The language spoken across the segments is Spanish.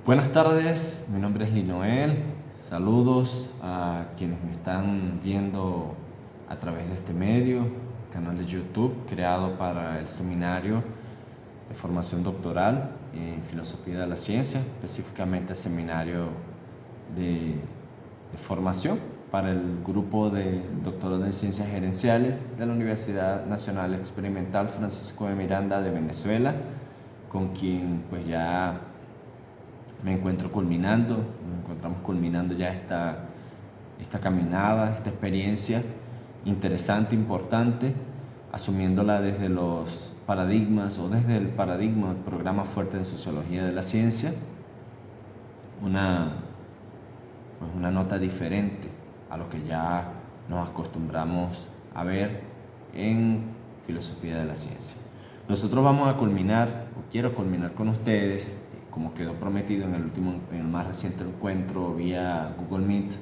Buenas tardes, mi nombre es Linoel. Saludos a quienes me están viendo a través de este medio, canal de YouTube creado para el seminario de formación doctoral en filosofía de la ciencia, específicamente el seminario de formación para el grupo de doctorado en ciencias gerenciales de la Universidad Nacional Experimental Francisco de Miranda de Venezuela, con quien pues ya nos encontramos culminando ya esta caminada, esta experiencia interesante, importante, asumiéndola desde los paradigmas o desde el paradigma del programa fuerte de sociología de la ciencia, una nota diferente a lo que ya nos acostumbramos a ver en filosofía de la ciencia. Nosotros vamos a culminar, o quiero culminar con ustedes, como quedó prometido en el más reciente encuentro vía Google Meet,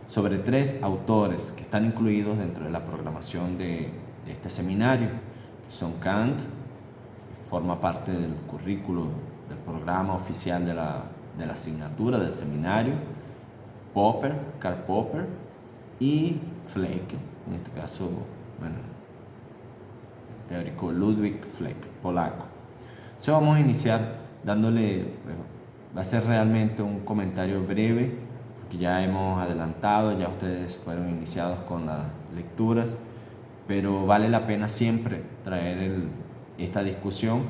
sobre 3 autores que están incluidos dentro de la programación de este seminario, que son Kant, que forma parte del currículo del programa oficial de la asignatura del seminario, Karl Popper y Frege, en este caso, el teórico Ludwig Frege, polaco. Entonces vamos a iniciar dándole, va a ser realmente un comentario breve, porque ya hemos adelantado, ya ustedes fueron iniciados con las lecturas, pero vale la pena siempre traer esta discusión,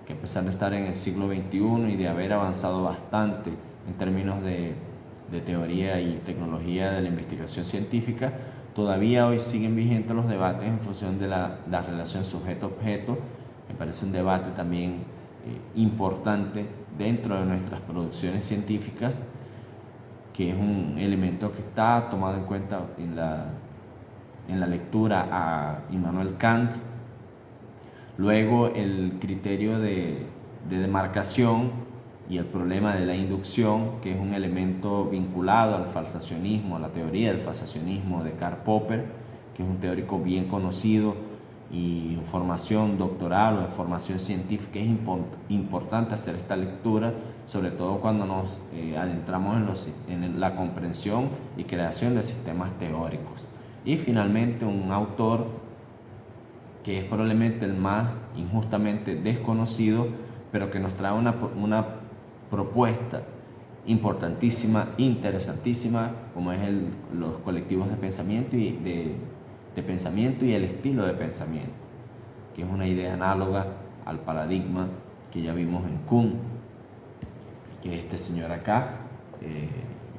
que a pesar de estar en el siglo XXI y de haber avanzado bastante en términos de teoría y tecnología de la investigación científica, todavía hoy siguen vigentes los debates en función de la relación sujeto-objeto. Me parece un debate también importante dentro de nuestras producciones científicas, que es un elemento que está tomado en cuenta en la lectura a Immanuel Kant. Luego el criterio de demarcación y el problema de la inducción, que es un elemento vinculado al falsacionismo, a la teoría del falsacionismo de Karl Popper, que es un teórico bien conocido, y en formación doctoral o en formación científica es importante hacer esta lectura, sobre todo cuando nos adentramos en la comprensión y creación de sistemas teóricos. Y finalmente un autor que es probablemente el más injustamente desconocido, pero que nos trae una propuesta importantísima, interesantísima, como es los colectivos de pensamiento y el estilo de pensamiento, que es una idea análoga al paradigma que ya vimos en Kuhn, que es este señor acá,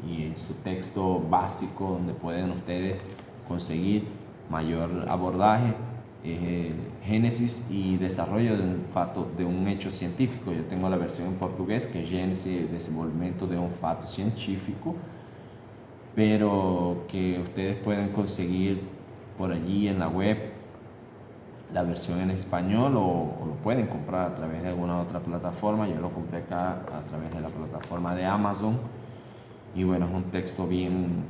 y en su texto básico donde pueden ustedes conseguir mayor abordaje, génesis y desarrollo de un hecho científico. Yo tengo la versión en portugués, que es Gênese e Desenvolvimento de un fato científico, pero que ustedes pueden conseguir por allí en la web la versión en español, o lo pueden comprar a través de alguna otra plataforma. Yo lo compré acá a través de la plataforma de Amazon, y bueno, es un texto bien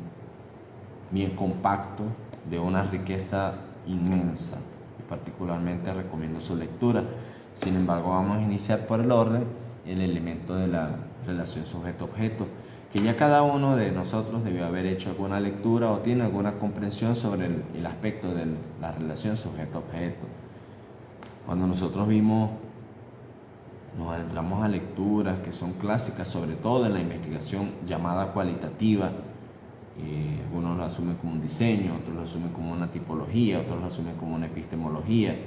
compacto, de una riqueza inmensa, y particularmente recomiendo su lectura. Sin embargo, vamos a iniciar por el orden, el elemento de la relación sujeto-objeto, que ya cada uno de nosotros debió haber hecho alguna lectura o tiene alguna comprensión sobre el aspecto de la relación sujeto-objeto. Cuando nosotros nos adentramos a lecturas que son clásicas, sobre todo en la investigación llamada cualitativa, algunos lo asumen como un diseño, otros lo asumen como una tipología, otros lo asumen como una epistemología.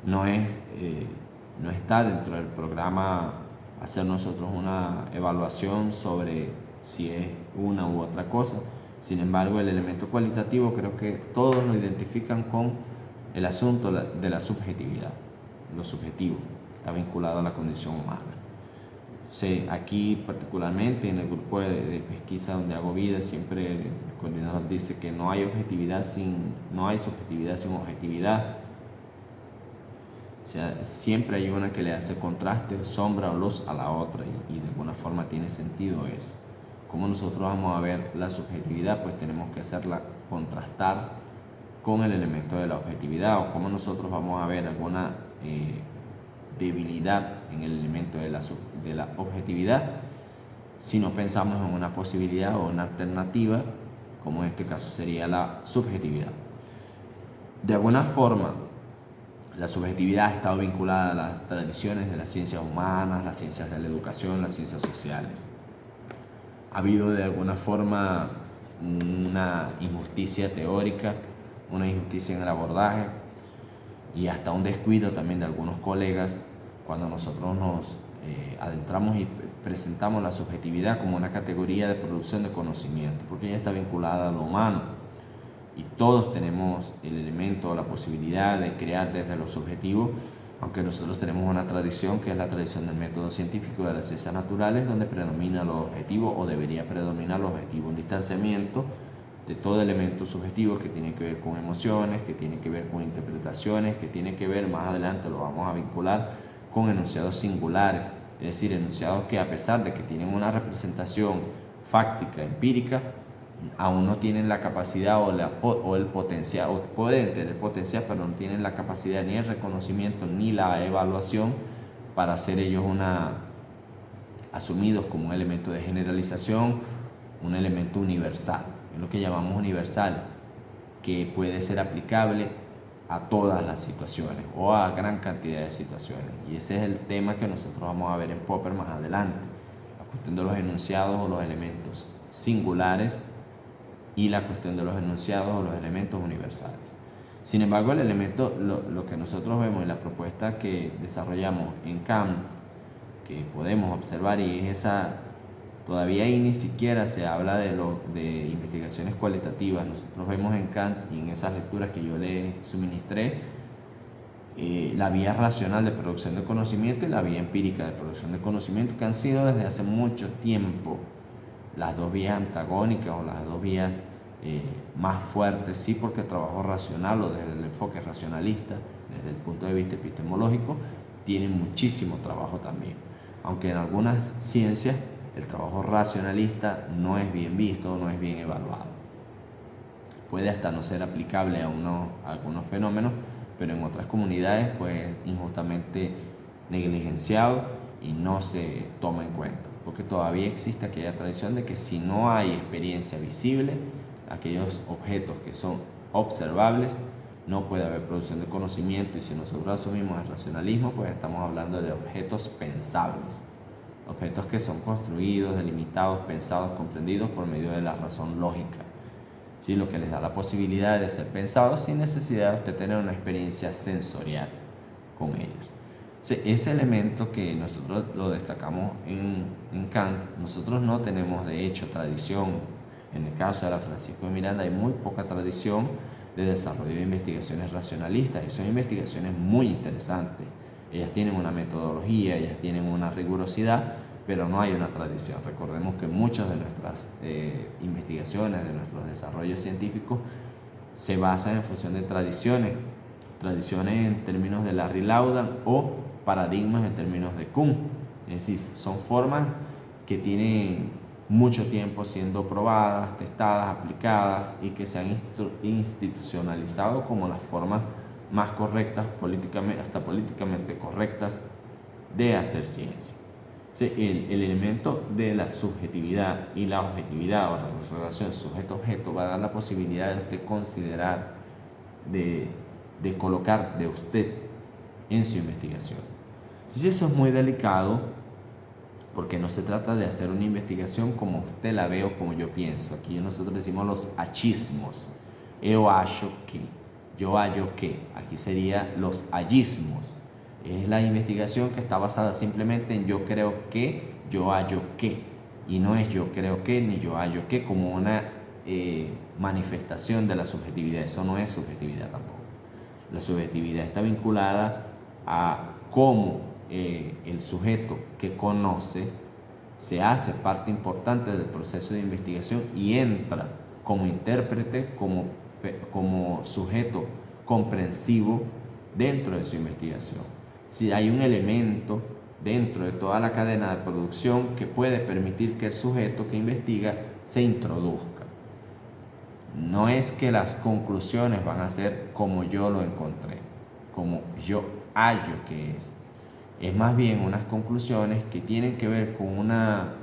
No está dentro del programa hacer nosotros una evaluación sobre si es una u otra cosa. Sin embargo, el elemento cualitativo creo que todos lo identifican con el asunto de la subjetividad, lo subjetivo, está vinculado a la condición humana. Sí, aquí particularmente en el grupo de pesquisa donde hago vida, siempre el coordinador dice que no hay subjetividad sin objetividad. O sea, siempre hay una que le hace contraste, sombra o luz a la otra, y de alguna forma tiene sentido eso. ¿Cómo nosotros vamos a ver la subjetividad? Pues tenemos que hacerla contrastar con el elemento de la objetividad, o cómo nosotros vamos a ver alguna debilidad en el elemento de la objetividad, si no pensamos en una posibilidad o una alternativa, como en este caso sería la subjetividad. De alguna forma, la subjetividad ha estado vinculada a las tradiciones de las ciencias humanas, las ciencias de la educación, las ciencias sociales. Ha habido de alguna forma una injusticia teórica, una injusticia en el abordaje y hasta un descuido también de algunos colegas cuando nosotros nos adentramos y presentamos la subjetividad como una categoría de producción de conocimiento, porque ella está vinculada a lo humano y todos tenemos el elemento o la posibilidad de crear desde lo subjetivo, aunque nosotros tenemos una tradición que es la tradición del método científico de las ciencias naturales, donde predomina lo objetivo o debería predominar lo objetivo, un distanciamiento de todo elemento subjetivo que tiene que ver con emociones, que tiene que ver con interpretaciones, que tiene que ver, más adelante lo vamos a vincular, con enunciados singulares, es decir, enunciados que a pesar de que tienen una representación fáctica, empírica, aún no tienen la capacidad o el potencial, o pueden tener potencial, pero no tienen la capacidad ni el reconocimiento ni la evaluación para ser ellos asumidos como un elemento de generalización, un elemento universal, es lo que llamamos universal, que puede ser aplicable a todas las situaciones o a gran cantidad de situaciones. Y ese es el tema que nosotros vamos a ver en Popper más adelante, la cuestión de los enunciados o los elementos singulares y la cuestión de los enunciados o los elementos universales. Sin embargo, el elemento, lo que nosotros vemos en la propuesta que desarrollamos en Kant, que podemos observar, y es esa, todavía ahí ni siquiera se habla de investigaciones cualitativas. Nosotros vemos en Kant y en esas lecturas que yo les suministré, la vía racional de producción de conocimiento y la vía empírica de producción de conocimiento, que han sido desde hace mucho tiempo las dos vías antagónicas o las dos vías más fuertes, sí, porque el trabajo racional o desde el enfoque racionalista, desde el punto de vista epistemológico, tiene muchísimo trabajo también. Aunque en algunas ciencias el trabajo racionalista no es bien visto, no es bien evaluado. Puede hasta no ser aplicable a algunos fenómenos, pero en otras comunidades pues injustamente negligenciado y no se toma en cuenta, porque todavía existe aquella tradición de que si no hay experiencia visible, aquellos objetos que son observables, no puede haber producción de conocimiento, y si nosotros asumimos el racionalismo, pues estamos hablando de objetos pensables, objetos que son construidos, delimitados, pensados, comprendidos por medio de la razón lógica, ¿sí? Lo que les da la posibilidad de ser pensados sin necesidad de usted tener una experiencia sensorial con ellos. Sí, ese elemento que nosotros lo destacamos en Kant, nosotros no tenemos de hecho tradición. En el caso de la Francisco de Miranda hay muy poca tradición de desarrollo de investigaciones racionalistas, y son investigaciones muy interesantes. Ellas tienen una metodología, ellas tienen una rigurosidad, pero no hay una tradición. Recordemos que muchas de nuestras investigaciones, de nuestros desarrollos científicos, se basan en función de tradiciones en términos de Larry Laudan o paradigmas en términos de Kuhn. Es decir, son formas que tienen mucho tiempo siendo probadas, testadas, aplicadas y que se han institucionalizado como las formas más correctas, hasta políticamente correctas, de hacer ciencia. Sí, el elemento de la subjetividad y la objetividad o la relación sujeto-objeto va a dar la posibilidad de usted considerar, de colocar de usted en su investigación. Entonces eso es muy delicado, porque no se trata de hacer una investigación como usted la ve o como yo pienso. Aquí nosotros decimos los achismos. Eu acho que, yo hallo que. Aquí sería los hallismos. Es la investigación que está basada simplemente en yo creo que, yo hallo que. Y no es yo creo que ni yo hallo que como una manifestación de la subjetividad. Eso no es subjetividad tampoco. La subjetividad está vinculada a cómo el sujeto que conoce se hace parte importante del proceso de investigación y entra como intérprete, como sujeto comprensivo dentro de su investigación. Si hay un elemento dentro de toda la cadena de producción que puede permitir que el sujeto que investiga se introduzca. No es que las conclusiones van a ser como yo lo encontré, como yo hallo que es. Es más bien unas conclusiones que tienen que ver con una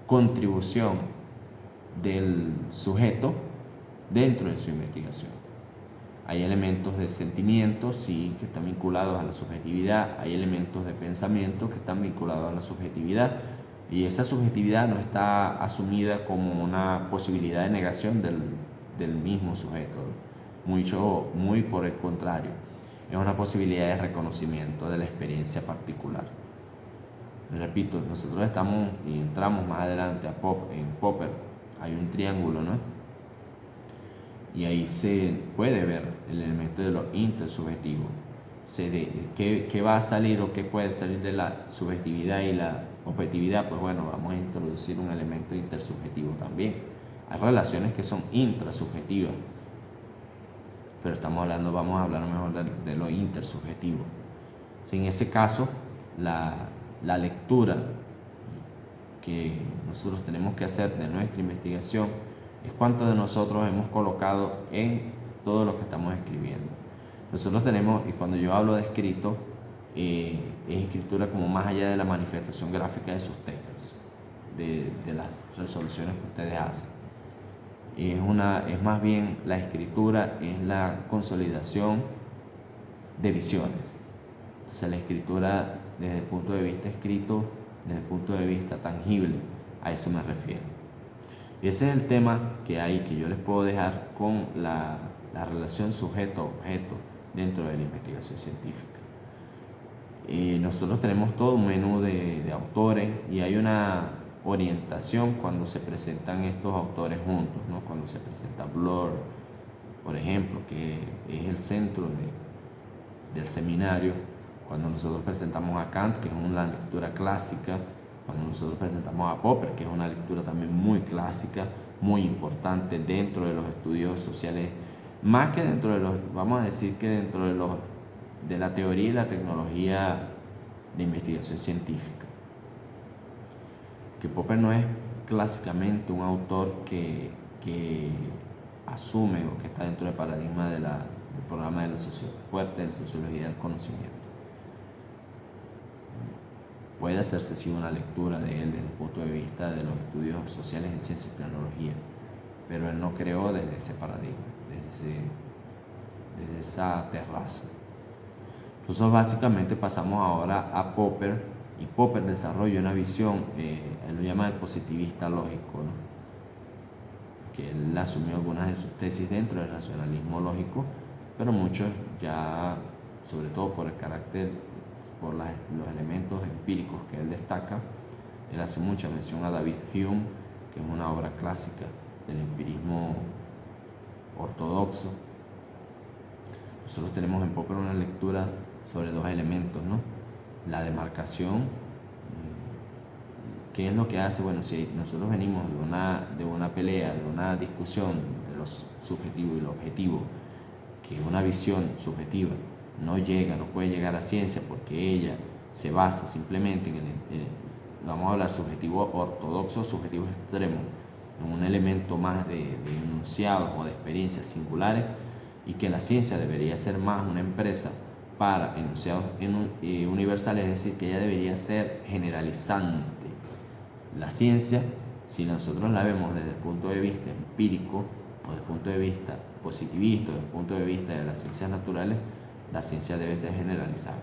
contribución del sujeto dentro de su investigación. Hay elementos de sentimiento, sí, que están vinculados a la subjetividad. Hay elementos de pensamiento que están vinculados a la subjetividad. Y esa subjetividad no está asumida como una posibilidad de negación del mismo sujeto. Muy por el contrario. Es una posibilidad de reconocimiento de la experiencia particular. Repito, nosotros estamos y entramos más adelante en Popper. Hay un triángulo, ¿no? Y ahí se puede ver el elemento de lo intersubjetivo. ¿Qué va a salir o qué puede salir de la subjetividad y la objetividad? Pues bueno, vamos a introducir un elemento intersubjetivo también. Hay relaciones que son intrasubjetivas, pero vamos a hablar mejor de lo intersubjetivo. En ese caso, la lectura que nosotros tenemos que hacer de nuestra investigación es cuánto de nosotros hemos colocado en todo lo que estamos escribiendo. Nosotros tenemos, y cuando yo hablo de escrito, es escritura como más allá de la manifestación gráfica de sus textos, de las resoluciones que ustedes hacen. Es más bien la escritura, es la consolidación de visiones. Entonces la escritura desde el punto de vista escrito, desde el punto de vista tangible, a eso me refiero. Y ese es el tema que yo les puedo dejar con la relación sujeto-objeto dentro de la investigación científica. Nosotros tenemos todo un menú de autores y hay una orientación cuando se presentan estos autores juntos, ¿no? Cuando se presenta Bloor, por ejemplo, que es el centro del seminario, cuando nosotros presentamos a Kant, que es una lectura clásica, cuando nosotros presentamos a Popper, que es una lectura también muy clásica, muy importante dentro de los estudios sociales, más que dentro de vamos a decir que dentro de la teoría y la tecnología de investigación científica. Que Popper no es clásicamente un autor que asume o que está dentro del paradigma del programa de la fuerte de la sociología del conocimiento. Puede hacerse sí una lectura de él desde el punto de vista de los estudios sociales en ciencia y tecnología, pero él no creó desde ese paradigma, desde esa terraza. Entonces básicamente pasamos ahora a Popper, y Popper desarrolla una visión, él lo llama el positivista lógico, ¿no? Que él asumió algunas de sus tesis dentro del racionalismo lógico, pero muchos ya, sobre todo por el carácter, por los elementos empíricos que él destaca. Él hace mucha mención a David Hume, que es una obra clásica del empirismo ortodoxo. Nosotros tenemos en Popper una lectura sobre dos elementos, ¿no? La demarcación, ¿qué es lo que hace? Bueno, si nosotros venimos de una pelea, de una discusión de lo subjetivo y lo objetivo, que una visión subjetiva no puede llegar a ciencia porque ella se basa simplemente vamos a hablar subjetivo ortodoxo, subjetivo extremo, en un elemento más de enunciados o de experiencias singulares, y que la ciencia debería ser más una empresa para enunciados universales, es decir, que ella debería ser generalizante. La ciencia, si nosotros la vemos desde el punto de vista empírico o desde el punto de vista positivista, desde el punto de vista de las ciencias naturales, la ciencia debe ser generalizable.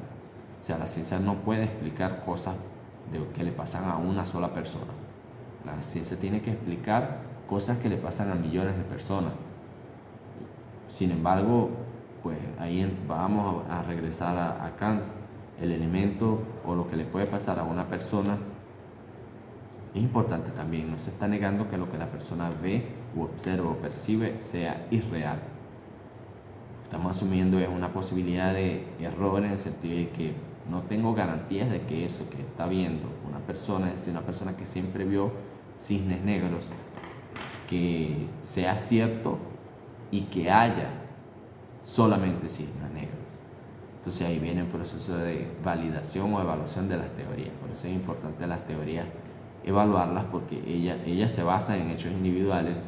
O sea, la ciencia no puede explicar cosas que le pasan a una sola persona. La ciencia tiene que explicar cosas que le pasan a millones de personas. Sin embargo, pues ahí vamos a regresar a Kant. El elemento o lo que le puede pasar a una persona es importante también. No se está negando que lo que la persona ve o observa o percibe sea irreal. Estamos asumiendo es una posibilidad de error en el sentido de que no tengo garantías de que eso que está viendo una persona, es decir, una persona que siempre vio cisnes negros, que sea cierto y que haya solamente cisnes negros. Entonces ahí viene el proceso de validación o evaluación de las teorías. Por eso es importante las teorías evaluarlas, porque ellas se basan en hechos individuales,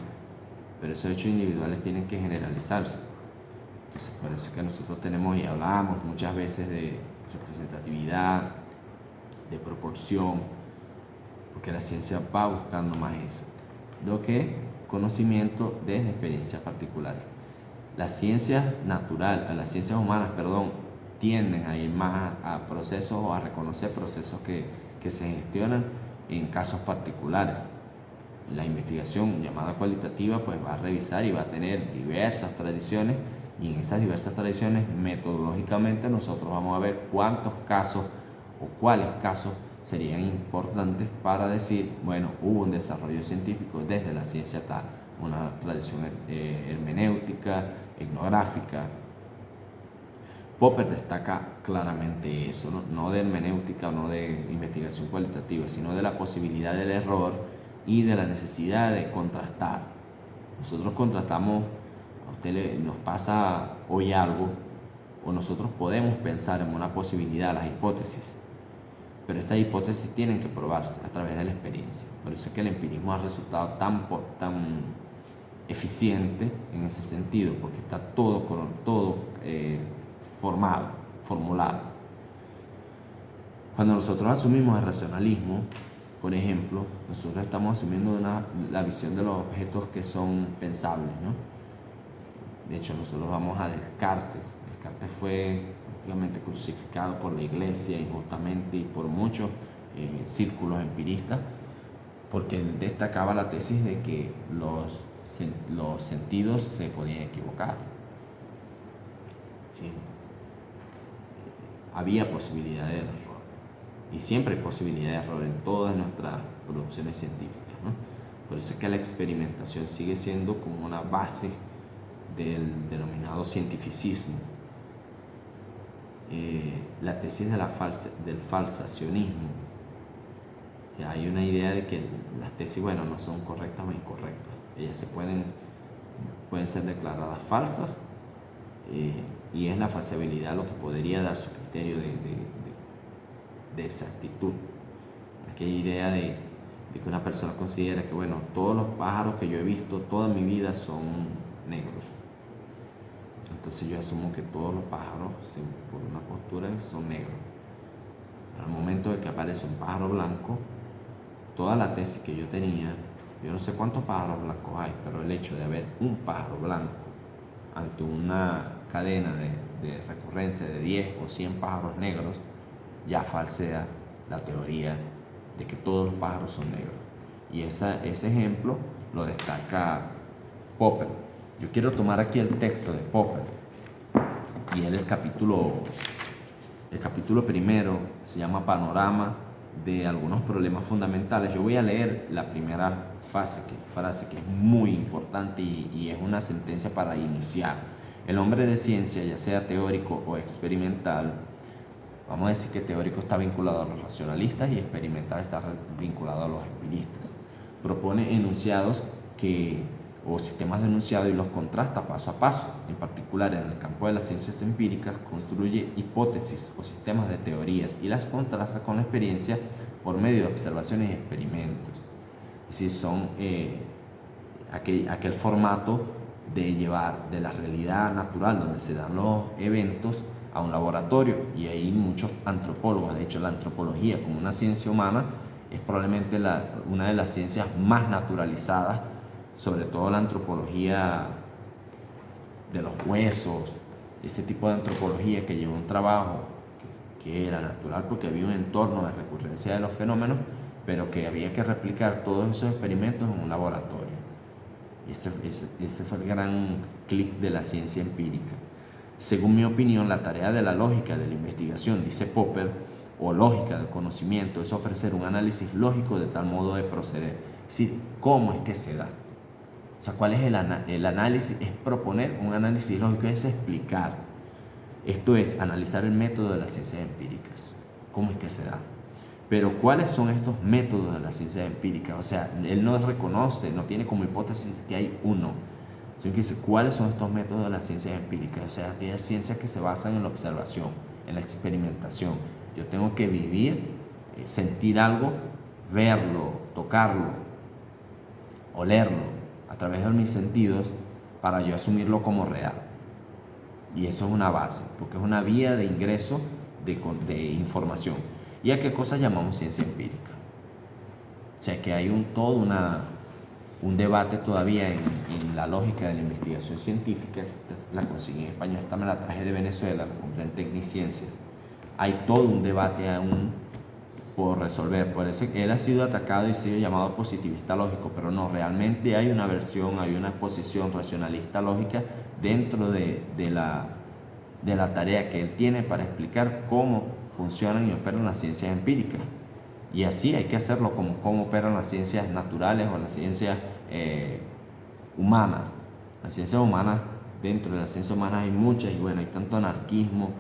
pero esos hechos individuales tienen que generalizarse. Entonces por eso es que nosotros tenemos y hablamos muchas veces de representatividad, de proporción, porque la ciencia va buscando más eso, lo que conocimiento desde experiencias particulares. Las ciencias las ciencias humanas, tienden a ir más a procesos o a reconocer procesos que se gestionan en casos particulares. La investigación llamada cualitativa pues va a revisar y va a tener diversas tradiciones, y en esas diversas tradiciones metodológicamente nosotros vamos a ver cuántos casos o cuáles casos serían importantes para decir, bueno, hubo un desarrollo científico desde la ciencia tal, una tradición hermenéutica, etnográfica. Popper destaca claramente eso, no de hermenéutica o no de investigación cualitativa, sino de la posibilidad del error y de la necesidad de contrastar. Nosotros contrastamos, a usted nos pasa hoy algo, o nosotros podemos pensar en una posibilidad, las hipótesis, pero estas hipótesis tienen que probarse a través de la experiencia. Por eso es que el empirismo ha resultado tan eficiente en ese sentido, porque está todo formulado. Cuando nosotros asumimos el racionalismo, por ejemplo, nosotros estamos asumiendo la visión de los objetos que son pensables, ¿no? De hecho, nosotros vamos a Descartes. Descartes fue prácticamente crucificado por la iglesia injustamente y por muchos círculos empiristas, porque él destacaba la tesis de que los sentidos se podían equivocar. ¿Sí? Había posibilidad de error, y siempre hay posibilidad de error en todas nuestras producciones científicas, ¿no? Por eso es que la experimentación sigue siendo como una base del denominado cientificismo. La tesis del falsacionismo. O sea, hay una idea de que las tesis, no son correctas o incorrectas. Ellas pueden ser declaradas falsas, y es la falsabilidad lo que podría dar su criterio de exactitud. Aquella idea de que una persona considera que todos los pájaros que yo he visto toda mi vida son negros. Entonces yo asumo que todos los pájaros, por una postura, son negros. Al momento de que aparece un pájaro blanco, toda la tesis que yo tenía, yo no sé cuántos pájaros blancos hay, pero el hecho de haber un pájaro blanco ante una cadena de recurrencia de 10 o 100 pájaros negros, ya falsea la teoría de que todos los pájaros son negros. Y ese ejemplo lo destaca Popper. Yo quiero tomar aquí el texto de Popper, y él el capítulo primero se llama Panorama de algunos problemas fundamentales. Yo voy a leer la primera frase que es muy importante y es una sentencia para iniciar. El hombre de ciencia, ya sea teórico o experimental, vamos a decir que teórico está vinculado a los racionalistas y experimental está vinculado a los empiristas. Propone enunciados o sistemas de enunciado y los contrasta paso a paso. En particular, en el campo de las ciencias empíricas, construye hipótesis o sistemas de teorías y las contrasta con la experiencia por medio de observaciones y experimentos. Es decir, son aquel formato de llevar de la realidad natural donde se dan los eventos a un laboratorio, y hay muchos antropólogos. De hecho, la antropología como una ciencia humana es probablemente una de las ciencias más naturalizadas, sobre todo la antropología de los huesos, ese tipo de antropología que lleva un trabajo que era natural porque había un entorno de recurrencia de los fenómenos, pero que había que replicar todos esos experimentos en un laboratorio. Ese fue el gran clic de la ciencia empírica. Según mi opinión, la tarea de la lógica de la investigación, dice Popper, o lógica del conocimiento, es ofrecer un análisis lógico de tal modo de proceder. Es decir, ¿cómo es que se da? O sea, ¿cuál es el análisis? Es proponer un análisis lógico, es explicar. Esto es analizar el método de las ciencias empíricas. ¿Cómo es que se da? Pero ¿cuáles son estos métodos de las ciencias empíricas? O sea, él no reconoce, no tiene como hipótesis que hay uno, sino que dice, ¿cuáles son estos métodos de las ciencias empíricas? O sea, aquellas ciencias que se basan en la observación, en la experimentación. Yo tengo que vivir, sentir algo, verlo, tocarlo, olerlo a través de mis sentidos para yo asumirlo como real. Y eso es una base, porque es una vía de ingreso de información. ¿Y a qué cosa llamamos ciencia empírica? sea que hay un debate todavía en la lógica de la investigación científica. La conseguí en español, esta me la traje de Venezuela, la compré en Tecniciencias. Hay todo un debate aún por resolver. Por eso él ha sido atacado y sido llamado positivista lógico, pero no, realmente hay una versión, hay una posición racionalista lógica dentro de la tarea que él tiene para explicar cómo funcionan y operan las ciencias empíricas. Y así hay que hacerlo, como cómo operan las ciencias naturales o las ciencias humanas. Las ciencias humanas, dentro de las ciencias humanas hay muchas, y bueno, hay tanto anarquismo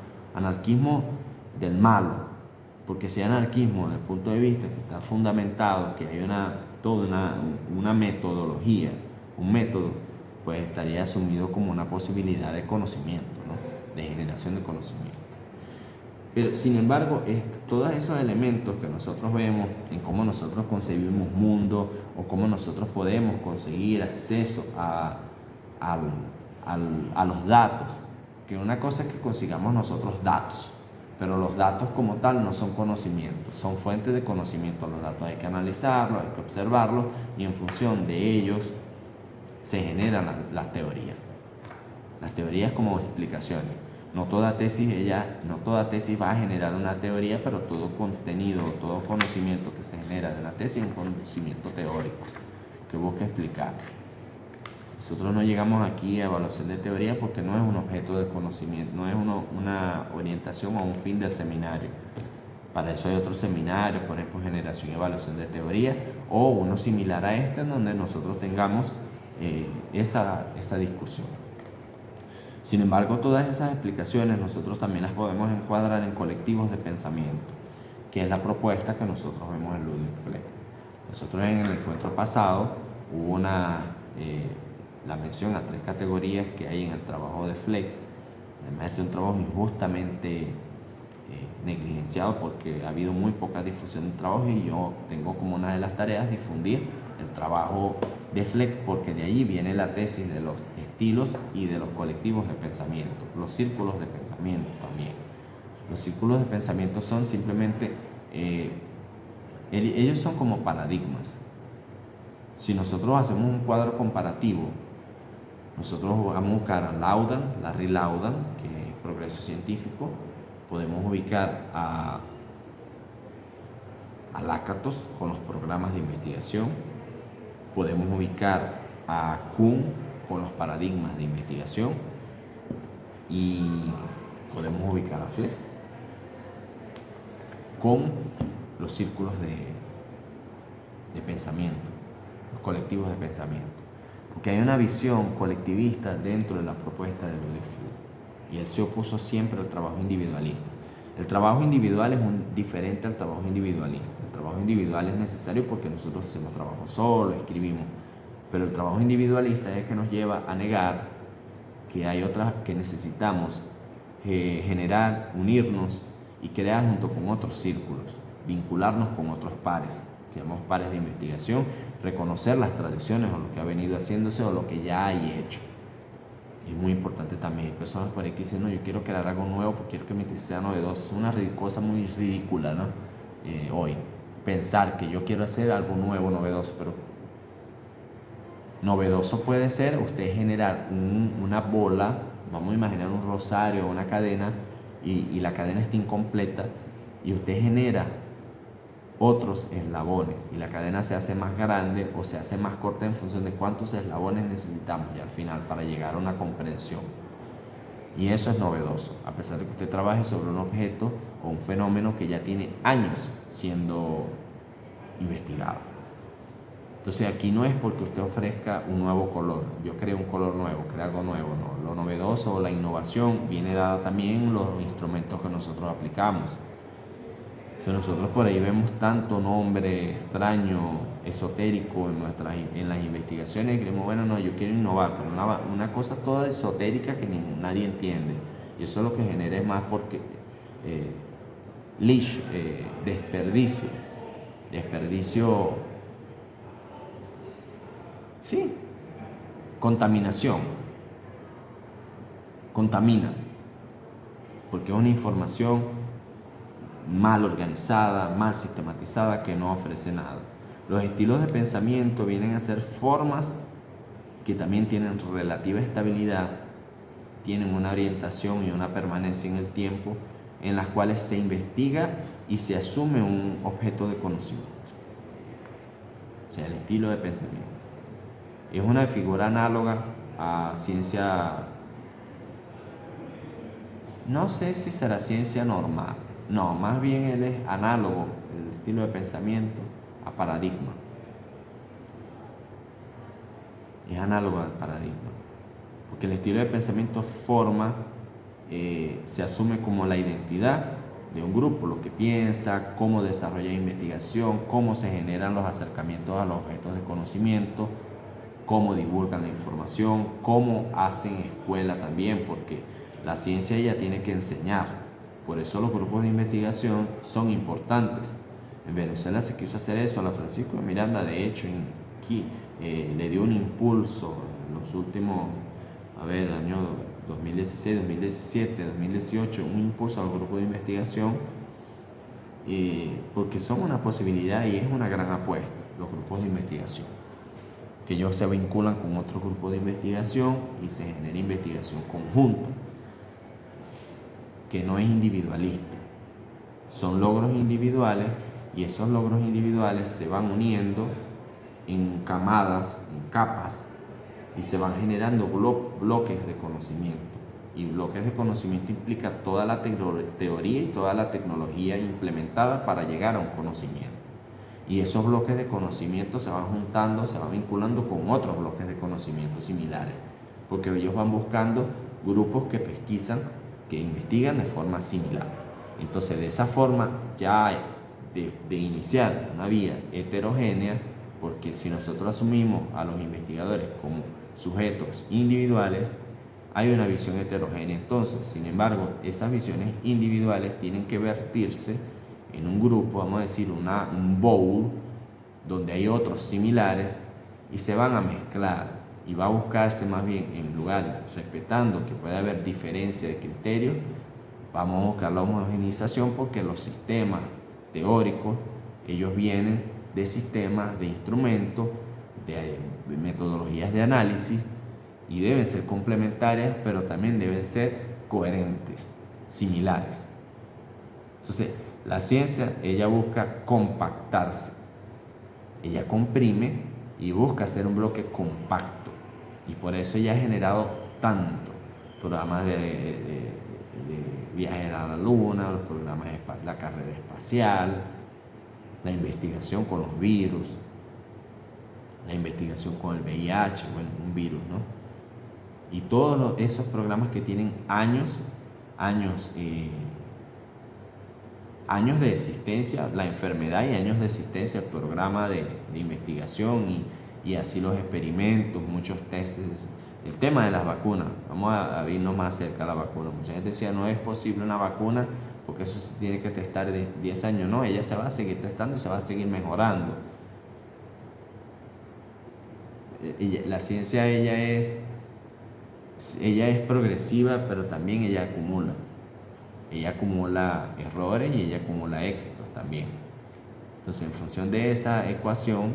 del malo, porque si hay anarquismo desde el punto de vista que está fundamentado, que hay toda una metodología, un método, pues estaría asumido como una posibilidad de conocimiento, ¿no? De generación de conocimiento. Pero sin embargo, todos esos elementos que nosotros vemos en cómo nosotros concebimos mundo o cómo nosotros podemos conseguir acceso a los datos, que una cosa es que consigamos nosotros datos, pero los datos como tal no son conocimientos, son fuentes de conocimiento. Los datos hay que analizarlos, hay que observarlos, y en función de ellos se generan las teorías. Las teorías como explicaciones. No toda tesis va a generar una teoría, pero todo contenido, todo conocimiento que se genera de la tesis es un conocimiento teórico que busca explicar. Nosotros no llegamos aquí a evaluación de teoría porque no es un objeto de conocimiento, no es una orientación o un fin del seminario. Para eso hay otros seminarios, por ejemplo, generación y evaluación de teoría, o uno similar a este en donde nosotros tengamos esa discusión. Sin embargo, todas esas explicaciones nosotros también las podemos encuadrar en colectivos de pensamiento, que es la propuesta que nosotros vemos en Ludwig Fleck. Nosotros en el encuentro pasado hubo la mención a 3 categorías que hay en el trabajo de Fleck. Además es un trabajo injustamente negligenciado porque ha habido muy poca difusión del trabajo, y yo tengo como una de las tareas difundir el trabajo de Fleck, porque de allí viene la tesis de los estilos y de los colectivos de pensamiento, los círculos de pensamiento también. Los círculos de pensamiento son simplemente, ellos son como paradigmas. Si nosotros hacemos un cuadro comparativo, nosotros vamos a buscar a Larry Laudan, que es progreso científico. Podemos ubicar a Lakatos con los programas de investigación. Podemos ubicar a Kuhn con los paradigmas de investigación. Y podemos ubicar a Fleck con los círculos de pensamiento, los colectivos de pensamiento. Porque hay una visión colectivista dentro de la propuesta de Ludwig Fleck, y él se opuso siempre al trabajo individualista. El trabajo individual es diferente al trabajo individualista. El trabajo individual es necesario porque nosotros hacemos trabajo solo, escribimos, pero el trabajo individualista es el que nos lleva a negar que hay otras que necesitamos generar, unirnos y crear junto con otros círculos, vincularnos con otros pares, que llamamos pares de investigación, reconocer las tradiciones o lo que ha venido haciéndose o lo que ya hay hecho. Es muy importante también. Hay personas por ahí que dicen, no, yo quiero crear algo nuevo porque quiero que mi tesis sea novedosa. Es una cosa muy ridícula, ¿no? Hoy, pensar que yo quiero hacer algo nuevo, novedoso, pero novedoso puede ser usted generar una bola, vamos a imaginar un rosario o una cadena, y la cadena está incompleta, y usted genera otros eslabones y la cadena se hace más grande o se hace más corta en función de cuántos eslabones necesitamos ya al final para llegar a una comprensión. Y eso es novedoso, a pesar de que usted trabaje sobre un objeto o un fenómeno que ya tiene años siendo investigado. Entonces aquí no es porque usted ofrezca un nuevo color, yo creo un color nuevo, creo algo nuevo, no. Lo novedoso o la innovación viene dada también en los instrumentos que nosotros aplicamos. Nosotros por ahí vemos tanto nombre extraño, esotérico en las investigaciones, y creemos, bueno, no, yo quiero innovar, pero una cosa toda esotérica que nadie entiende. Y eso es lo que genera es más porque desperdicio, sí, contaminación, contamina, porque es una información mal organizada, mal sistematizada, que no ofrece nada. Los estilos de pensamiento vienen a ser formas que también tienen relativa estabilidad, tienen una orientación y una permanencia en el tiempo, en las cuales se investiga y se asume un objeto de conocimiento. O sea, el estilo de pensamiento. Es una figura análoga a ciencia, no sé si será ciencia normal, no, más bien él es análogo, el estilo de pensamiento, a paradigma. Es análogo al paradigma, porque el estilo de pensamiento se asume como la identidad de un grupo, lo que piensa, cómo desarrolla investigación, cómo se generan los acercamientos a los objetos de conocimiento, cómo divulgan la información, cómo hacen escuela también, porque la ciencia ya tiene que enseñar. Por eso los grupos de investigación son importantes. En Venezuela se quiso hacer eso. A Francisco de Miranda, de hecho, le dio un impulso en los últimos, años 2016, 2017, 2018, un impulso al grupo de investigación, porque son una posibilidad y es una gran apuesta, los grupos de investigación, que ellos se vinculan con otro grupo de investigación y se genera investigación conjunta, que no es individualista. Son logros individuales y esos logros individuales se van uniendo en camadas, en capas, y se van generando bloques de conocimiento. Y bloques de conocimiento implica toda la teoría y toda la tecnología implementada para llegar a un conocimiento. Y esos bloques de conocimiento se van juntando, se van vinculando con otros bloques de conocimiento similares, porque ellos van buscando grupos que pesquisan, que investigan de forma similar. Entonces, de esa forma, ya de iniciar una vía heterogénea, porque si nosotros asumimos a los investigadores como sujetos individuales, hay una visión heterogénea. Entonces, sin embargo, esas visiones individuales tienen que vertirse en un grupo, vamos a decir, un bowl, donde hay otros similares y se van a mezclar, y va a buscarse más bien, en lugar, respetando que puede haber diferencia de criterios, vamos a buscar la homogeneización, porque los sistemas teóricos, ellos vienen de sistemas, de instrumentos, de metodologías de análisis, y deben ser complementarias, pero también deben ser coherentes, similares. Entonces, la ciencia, ella busca compactarse, ella comprime y busca hacer un bloque compacto, y por eso ella ha generado tanto programas de viajes a la luna, los programas de la carrera espacial, la investigación con los virus, la investigación con el VIH, bueno, un virus, ¿no? Y todos esos programas que tienen años de existencia, la enfermedad, y años de existencia, el programa de investigación, y así los experimentos, muchos testes. El tema de las vacunas, vamos a irnos más cerca a la vacuna. Mucha gente decía, no es posible una vacuna porque eso se tiene que testar de 10 años. No, ella se va a seguir testando y se va a seguir mejorando. La ciencia, ella es progresiva, pero también ella acumula. Ella acumula errores y ella acumula éxitos también. Entonces, en función de esa ecuación,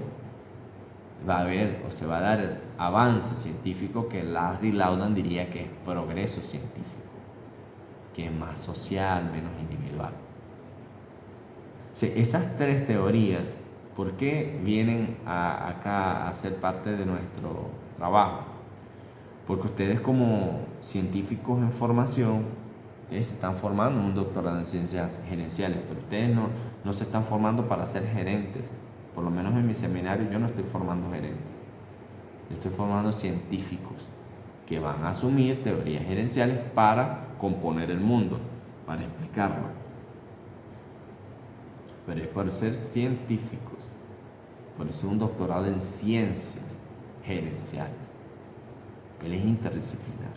va a haber o se va a dar el avance científico que Larry Laudan diría que es progreso científico, que es más social, menos individual. O sea, esas tres teorías, ¿por qué vienen acá a ser parte de nuestro trabajo? Porque ustedes, como científicos en formación, se están formando en un doctorado en ciencias gerenciales, pero ustedes no se están formando para ser gerentes. Por lo menos en mi seminario yo no estoy formando gerentes, yo estoy formando científicos que van a asumir teorías gerenciales para componer el mundo, para explicarlo. Pero es por ser científicos, por eso es un doctorado en ciencias gerenciales. Él es interdisciplinar.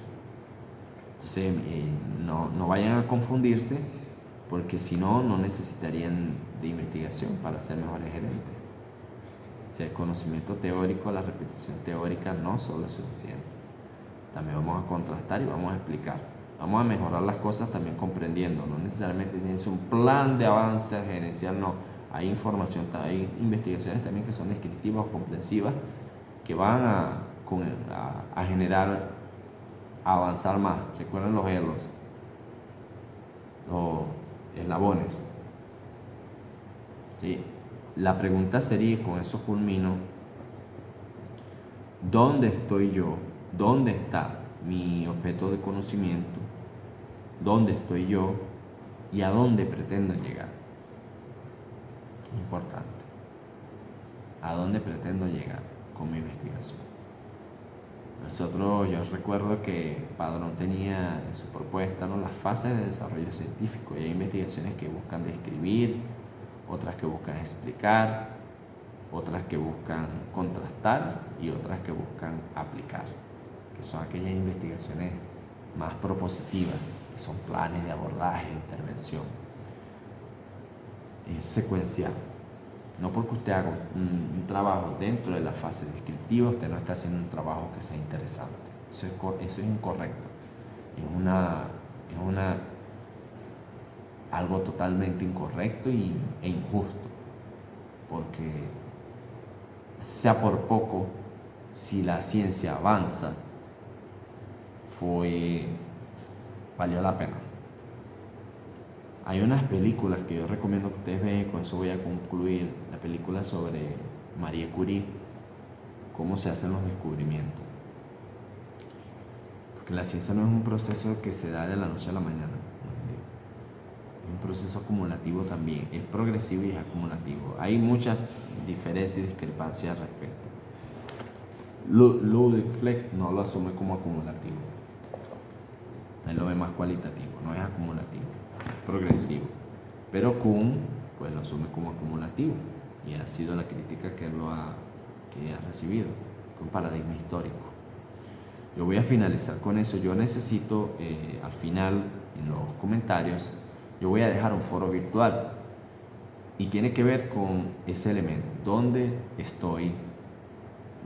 Entonces, no vayan a confundirse, porque si no necesitarían de investigación para ser mejores gerentes. O sea, el conocimiento teórico, la repetición teórica no solo es suficiente. También vamos a contrastar y vamos a explicar. Vamos a mejorar las cosas también comprendiendo. No necesariamente tienes un plan de avance gerencial, no. hay información, hay investigaciones también que son descriptivas o comprensivas que van a generar, a avanzar más. Recuerden los elos, los eslabones. ¿Sí? La pregunta sería, y con eso culmino, ¿dónde estoy yo? ¿Dónde está mi objeto de conocimiento? ¿Dónde estoy yo? ¿Y a dónde pretendo llegar? Importante. ¿A dónde pretendo llegar con mi investigación? Yo recuerdo que Padrón tenía en su propuesta, ¿no?, las fases de desarrollo científico, y hay investigaciones que buscan describir, otras que buscan explicar, otras que buscan contrastar y otras que buscan aplicar, que son aquellas investigaciones más propositivas, que son planes de abordaje, de intervención. Es secuencial. No porque usted haga un trabajo dentro de la fase descriptiva, usted no está haciendo un trabajo que sea interesante. Eso es incorrecto. Es algo totalmente incorrecto e injusto. Porque sea por poco, si la ciencia avanza, valió la pena. Hay unas películas que yo recomiendo que ustedes vean, con eso voy a concluir, la película sobre Marie Curie, cómo se hacen los descubrimientos. Porque la ciencia no es un proceso que se da de la noche a la mañana, es un proceso acumulativo también, es progresivo y es acumulativo. Hay muchas diferencias y discrepancias al respecto. Ludwig Fleck no lo asume como acumulativo, él lo ve más cualitativo, no es acumulativo, es progresivo. Pero Kuhn pues lo asume como acumulativo, y ha sido la crítica que ha recibido, con paradigma histórico. Yo voy a finalizar con eso. Yo necesito, al final, en los comentarios, yo voy a dejar un foro virtual, y tiene que ver con ese elemento: ¿dónde estoy?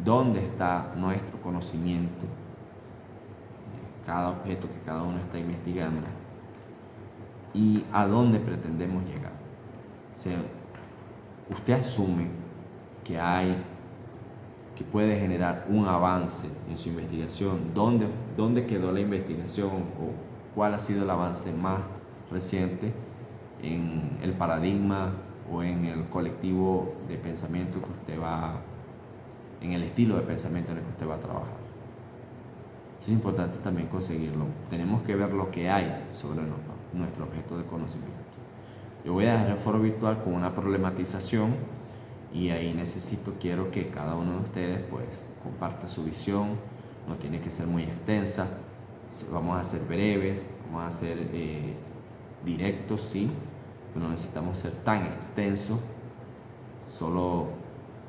¿Dónde está nuestro conocimiento? Cada objeto que cada uno está investigando, y a dónde pretendemos llegar. Usted asume que puede generar un avance en su investigación. ¿Dónde quedó la investigación, o cuál ha sido el avance más reciente en el paradigma o en el colectivo de pensamiento que usted en el estilo de pensamiento en el que usted va a trabajar? Es importante también conseguirlo. Tenemos que ver lo que hay sobre nuestro objeto de conocimiento. Yo voy a dejar el foro virtual con una problematización, y ahí quiero que cada uno de ustedes pues comparta su visión. No tiene que ser muy extensa, vamos a ser breves, vamos a ser directos, sí, pero no necesitamos ser tan extensos. Solo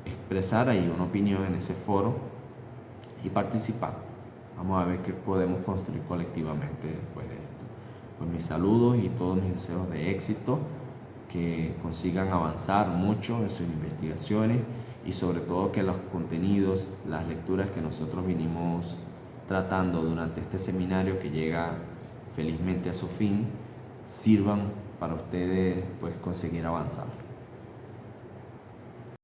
expresar ahí una opinión en ese foro y participar. Vamos a ver qué podemos construir colectivamente después de esto. Pues mis saludos y todos mis deseos de éxito, que consigan avanzar mucho en sus investigaciones, y sobre todo que los contenidos, las lecturas que nosotros vinimos tratando durante este seminario, que llega felizmente a su fin, sirvan para ustedes pues conseguir avanzar.